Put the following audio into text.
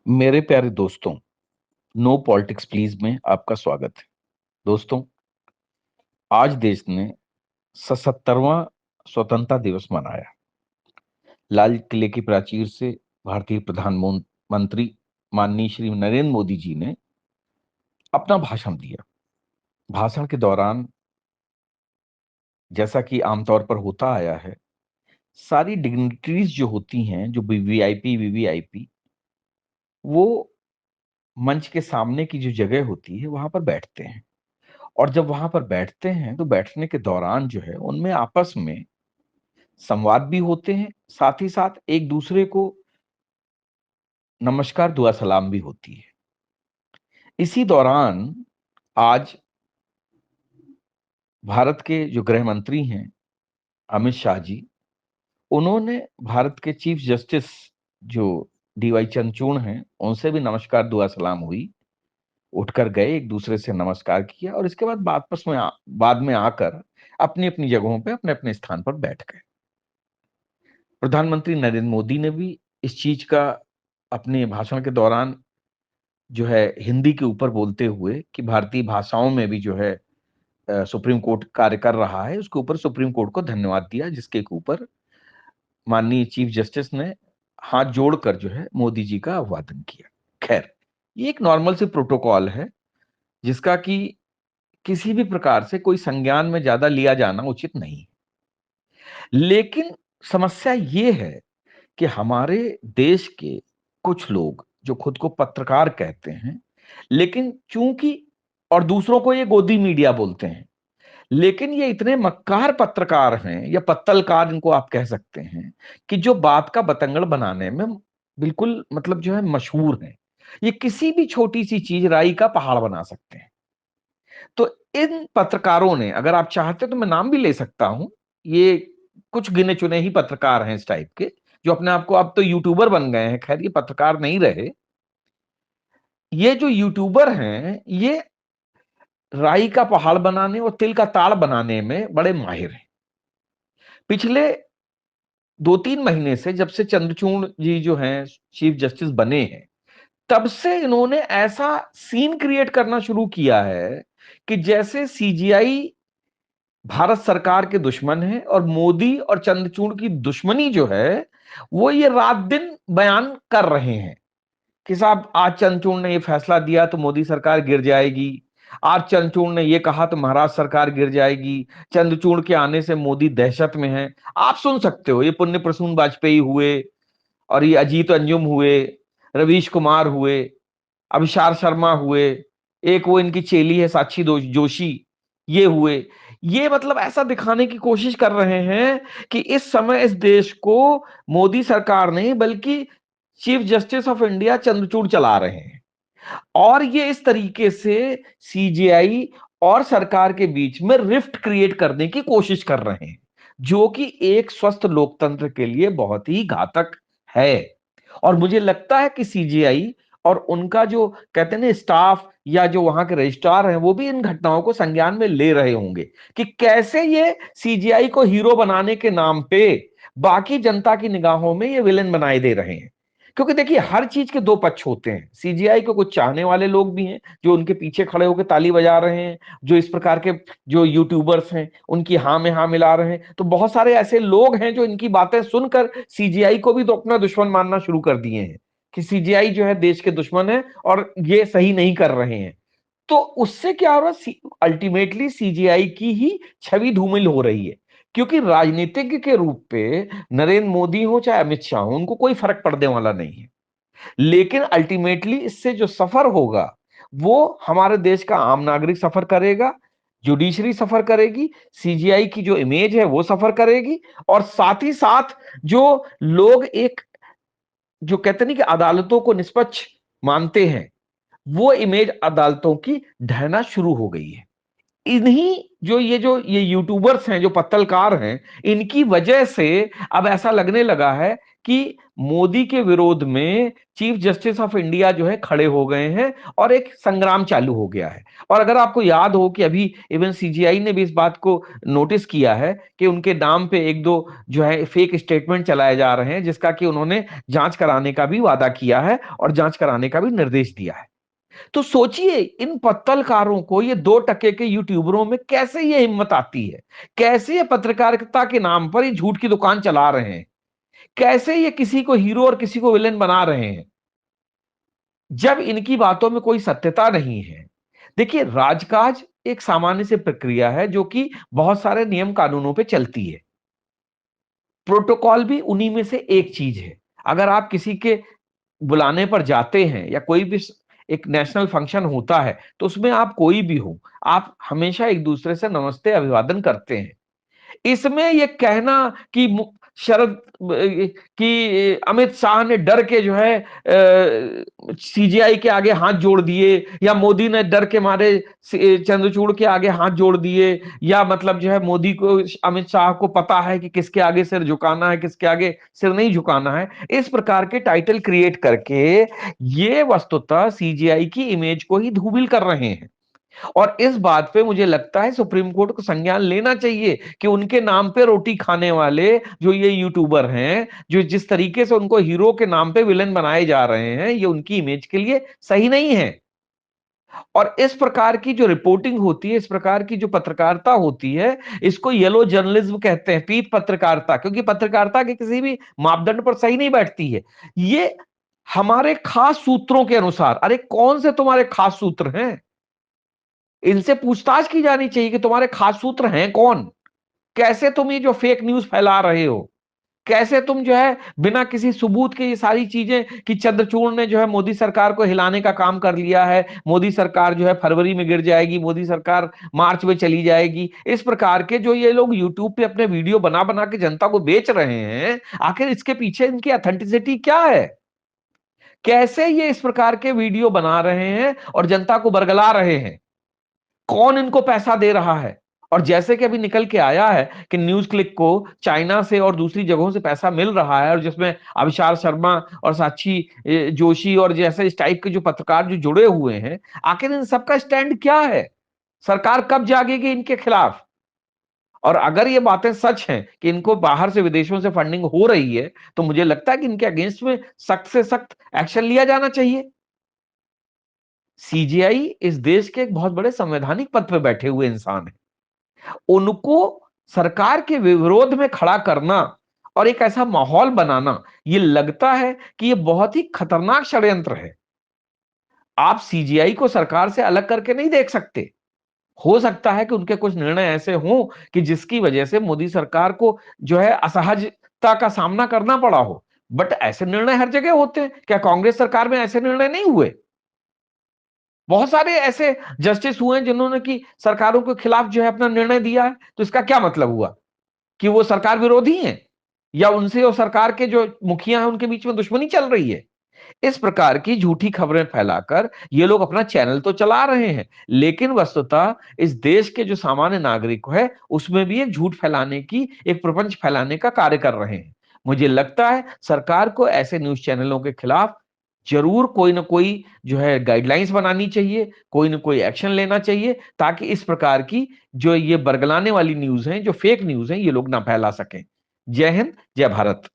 मेरे प्यारे दोस्तों, नो पॉलिटिक्स प्लीज में आपका स्वागत है। दोस्तों, आज देश ने 77वां स्वतंत्रता दिवस मनाया। लाल किले की प्राचीर से भारतीय प्रधानमंत्री माननीय श्री नरेंद्र मोदी जी ने अपना भाषण दिया। भाषण के दौरान, जैसा कि आमतौर पर होता आया है, सारी डिग्निटरीज जो होती हैं, जो वीवीआईपी वीवीआईपी, वो मंच के सामने की जो जगह होती है वहां पर बैठते हैं। और जब वहां पर बैठते हैं तो बैठने के दौरान जो है उनमें आपस में संवाद भी होते हैं, साथ ही साथ एक दूसरे को नमस्कार दुआ सलाम भी होती है। इसी दौरान आज भारत के जो गृह मंत्री हैं, अमित शाह जी, उन्होंने भारत के चीफ जस्टिस जो डीवाई चंद्रचूड़ हैं, उनसे भी नमस्कार दुआ सलाम हुई। उठकर गए, एक दूसरे से नमस्कार किया और इसके बाद बाद में आकर अपनी अपनी जगहों पे अपने अपने स्थान पर बैठ गए। प्रधानमंत्री नरेंद्र मोदी ने भी इस चीज का अपने भाषण के दौरान जो है हिंदी के ऊपर बोलते हुए कि भारतीय भाषाओं में भी जो है सुप्रीम कोर्ट कार्य कर रहा है, उसके ऊपर सुप्रीम कोर्ट को धन्यवाद दिया, जिसके ऊपर माननीय चीफ जस्टिस ने हाथ जोड़कर जो है मोदी जी का अभिवादन किया। खैर, ये एक नॉर्मल सी प्रोटोकॉल है, जिसका कि किसी भी प्रकार से कोई संज्ञान में ज्यादा लिया जाना उचित नहीं। लेकिन समस्या ये है कि हमारे देश के कुछ लोग जो खुद को पत्रकार कहते हैं, लेकिन चूंकि और दूसरों को ये गोदी मीडिया बोलते हैं, लेकिन ये इतने मक्कार पत्रकार हैं या पत्तलकार इनको आप कह सकते हैं कि जो बात का बतंगड़ बनाने में बिल्कुल मतलब जो है मशहूर हैं। ये किसी भी छोटी सी चीज राई का पहाड़ बना सकते हैं। तो इन पत्रकारों ने, अगर आप चाहते तो मैं नाम भी ले सकता हूं, ये कुछ गिने चुने ही पत्रकार हैं इस टाइप के, जो अपने आप को, अब तो यूट्यूबर बन गए हैं, खैर ये पत्रकार नहीं रहे। ये जो यूट्यूबर हैं, ये राई का पहाड़ बनाने और तिल का ताड़ बनाने में बड़े माहिर हैं। पिछले 2-3 महीने से, जब से चंद्रचूड़ जी जो हैं चीफ जस्टिस बने हैं, तब से इन्होंने ऐसा सीन क्रिएट करना शुरू किया है कि जैसे सीजीआई भारत सरकार के दुश्मन है और मोदी और चंद्रचूड़ की दुश्मनी जो है वो ये रात दिन बयान कर रहे हैं कि साहब आज चंद्रचूड़ ने ये फैसला दिया तो मोदी सरकार गिर जाएगी, आज चंद्रचूड़ ने ये कहा तो महाराष्ट्र सरकार गिर जाएगी, चंद्रचूड़ के आने से मोदी दहशत में है। आप सुन सकते हो, ये पुण्य प्रसून वाजपेयी हुए, और ये अजीत अंजुम हुए, रवीश कुमार हुए, अभिषार शर्मा हुए, एक वो इनकी चेली है साक्षी जोशी, ये हुए। ये मतलब ऐसा दिखाने की कोशिश कर रहे हैं कि इस समय इस देश को मोदी सरकार नहीं बल्कि chief justice of India Chandrachud चला रहे हैं। और ये इस तरीके से सीजीआई और सरकार के बीच में रिफ्ट क्रिएट करने की कोशिश कर रहे हैं, जो कि एक स्वस्थ लोकतंत्र के लिए बहुत ही घातक है। और मुझे लगता है कि सीजीआई और उनका जो कहते हैं ना स्टाफ या जो वहां के रजिस्ट्रार हैं, वो भी इन घटनाओं को संज्ञान में ले रहे होंगे कि कैसे ये सीजीआई को हीरो बनाने के नाम पे बाकी जनता की निगाहों में ये विलेन बनाए दे रहे हैं। क्योंकि देखिए, हर चीज के दो पक्ष होते हैं। सीजीआई को कुछ चाहने वाले लोग भी हैं जो उनके पीछे खड़े होकर ताली बजा रहे हैं, जो इस प्रकार के जो यूट्यूबर्स हैं उनकी हाँ में हाँ मिला रहे हैं। तो बहुत सारे ऐसे लोग हैं जो इनकी बातें सुनकर सीजीआई को भी तो अपना दुश्मन मानना शुरू कर दिए हैं कि सीजीआई जो है देश के दुश्मन है और ये सही नहीं कर रहे हैं। तो उससे क्या हो रहा है, अल्टीमेटली सीजीआई की ही छवि धूमिल हो रही है। क्योंकि राजनीतिज्ञ के रूप पे नरेंद्र मोदी हो चाहे अमित शाह हो, उनको कोई फर्क पड़ने वाला नहीं है। लेकिन अल्टीमेटली इससे जो सफर होगा वो हमारे देश का आम नागरिक सफर करेगा, जुडिशरी सफर करेगी, सीजीआई की जो इमेज है वो सफर करेगी, और साथ ही साथ जो लोग एक जो कहते नहीं कि अदालतों को निष्पक्ष मानते हैं, वो इमेज अदालतों की ढहना शुरू हो गई है। इन्हीं जो ये यूट्यूबर्स हैं, जो पत्तलकार हैं, इनकी वजह से अब ऐसा लगने लगा है कि मोदी के विरोध में चीफ जस्टिस ऑफ इंडिया जो है खड़े हो गए हैं और एक संग्राम चालू हो गया है। और अगर आपको याद हो कि अभी इवन सीजीआई ने भी इस बात को नोटिस किया है कि उनके नाम पे एक दो जो है फेक स्टेटमेंट चलाए जा रहे हैं, जिसका कि उन्होंने जांच कराने का भी वादा किया है और जांच कराने का भी निर्देश दिया है। तो सोचिए इन पत्तलकारों को, ये 2 टके के यूट्यूबरों में कैसे ये हिम्मत आती है, कैसे ये पत्रकारिता के नाम पर ये झूठ की दुकान चला रहे हैं, कैसे ये किसी को हीरो और किसी को विलेन बना रहे हैं जब इनकी बातों में कोई सत्यता नहीं है। देखिए, राजकाज एक सामान्य सी प्रक्रिया है जो कि बहुत सारे नियम कानूनों पे चलती है। प्रोटोकॉल भी उन्हीं में से एक चीज है। अगर आप किसी के बुलाने पर जाते हैं या कोई भी एक नेशनल फंक्शन होता है, तो उसमें आप कोई भी हो, आप हमेशा एक दूसरे से नमस्ते अभिवादन करते हैं। इसमें ये कहना कि शरद कि अमित शाह ने डर के जो है सीजीआई के आगे हाथ जोड़ दिए, या मोदी ने डर के मारे चंद्रचूड़ के आगे हाथ जोड़ दिए, या मतलब जो है मोदी को, अमित शाह को पता है कि किसके आगे सिर झुकाना है, किसके आगे सिर नहीं झुकाना है, इस प्रकार के टाइटल क्रिएट करके ये वस्तुतः सीजीआई की इमेज को ही धूमिल कर रहे हैं। और इस बात पे मुझे लगता है सुप्रीम कोर्ट को संज्ञान लेना चाहिए कि उनके नाम पे रोटी खाने वाले जो ये यूट्यूबर हैं, जो जिस तरीके से उनको हीरो के नाम पे विलेन बनाए जा रहे हैं, ये उनकी इमेज के लिए सही नहीं है। और इस प्रकार की जो रिपोर्टिंग होती है, इस प्रकार की जो पत्रकारिता होती है, इसको येलो जर्नलिज्म कहते हैं, पीत पत्रकारिता, क्योंकि पत्रकारिता के किसी भी मापदंड पर सही नहीं बैठती है। ये हमारे खास सूत्रों के अनुसार, अरे कौन से तुम्हारे खास सूत्र हैं, इनसे पूछताछ की जानी चाहिए कि तुम्हारे खास सूत्र हैं कौन, कैसे तुम ये जो फेक न्यूज फैला रहे हो, कैसे तुम जो है बिना किसी सबूत के ये सारी चीजें कि चंद्रचूड़ ने जो है मोदी सरकार को हिलाने का काम कर लिया है, मोदी सरकार जो है फरवरी में गिर जाएगी, मोदी सरकार मार्च में चली जाएगी, इस प्रकार के जो ये लोग यूट्यूब पे अपने वीडियो बना बना के जनता को बेच रहे हैं, आखिर इसके पीछे इनकी ऑथेंटिसिटी क्या है, कैसे ये इस प्रकार के वीडियो बना रहे हैं और जनता को बरगला रहे हैं, कौन इनको पैसा दे रहा है। और जैसे कि अभी निकल के आया है कि न्यूज क्लिक को चाइना से और दूसरी जगहों से पैसा मिल रहा है, और जिसमें अविशाल शर्मा और साक्षी जोशी और जैसे इस टाइप के जो पत्रकार जो जुड़े हुए हैं, आखिर इन सबका स्टैंड क्या है, सरकार कब जागेगी इनके खिलाफ। और अगर ये बातें सच हैं कि इनको बाहर से विदेशों से फंडिंग हो रही है, तो मुझे लगता है कि इनके अगेंस्ट में सख्त से सख्त एक्शन लिया जाना चाहिए। सीजीआई इस देश के एक बहुत बड़े संवैधानिक पद पर बैठे हुए इंसान है, उनको सरकार के विरोध में खड़ा करना और एक ऐसा माहौल बनाना, ये लगता है कि ये बहुत ही खतरनाक षड्यंत्र है। आप सीजीआई को सरकार से अलग करके नहीं देख सकते। हो सकता है कि उनके कुछ निर्णय ऐसे हों कि जिसकी वजह से मोदी सरकार को जो है असहजता का सामना करना पड़ा हो, बट ऐसे निर्णय हर जगह होते हैं। क्या कांग्रेस सरकार में ऐसे निर्णय नहीं हुए? बहुत सारे ऐसे जस्टिस हुए हैं जिन्होंने की सरकारों के खिलाफ जो है अपना निर्णय दिया है। तो इसका क्या मतलब हुआ कि वो सरकार विरोधी हैं, या उनसे और सरकार के जो मुखिया हैं उनके बीच में दुश्मनी चल रही है। इस प्रकार की झूठी खबरें फैलाकर ये लोग अपना चैनल तो चला रहे हैं, लेकिन वस्तुतः इस देश के जो सामान्य नागरिक है उसमें भी एक झूठ फैलाने की, एक प्रपंच फैलाने का कार्य कर रहे हैं। मुझे लगता है सरकार को ऐसे न्यूज चैनलों के खिलाफ जरूर कोई ना कोई जो है गाइडलाइंस बनानी चाहिए, कोई ना कोई एक्शन लेना चाहिए, ताकि इस प्रकार की जो ये बरगलाने वाली न्यूज है, जो फेक न्यूज है, ये लोग ना फैला सकें। जय हिंद, जय भारत।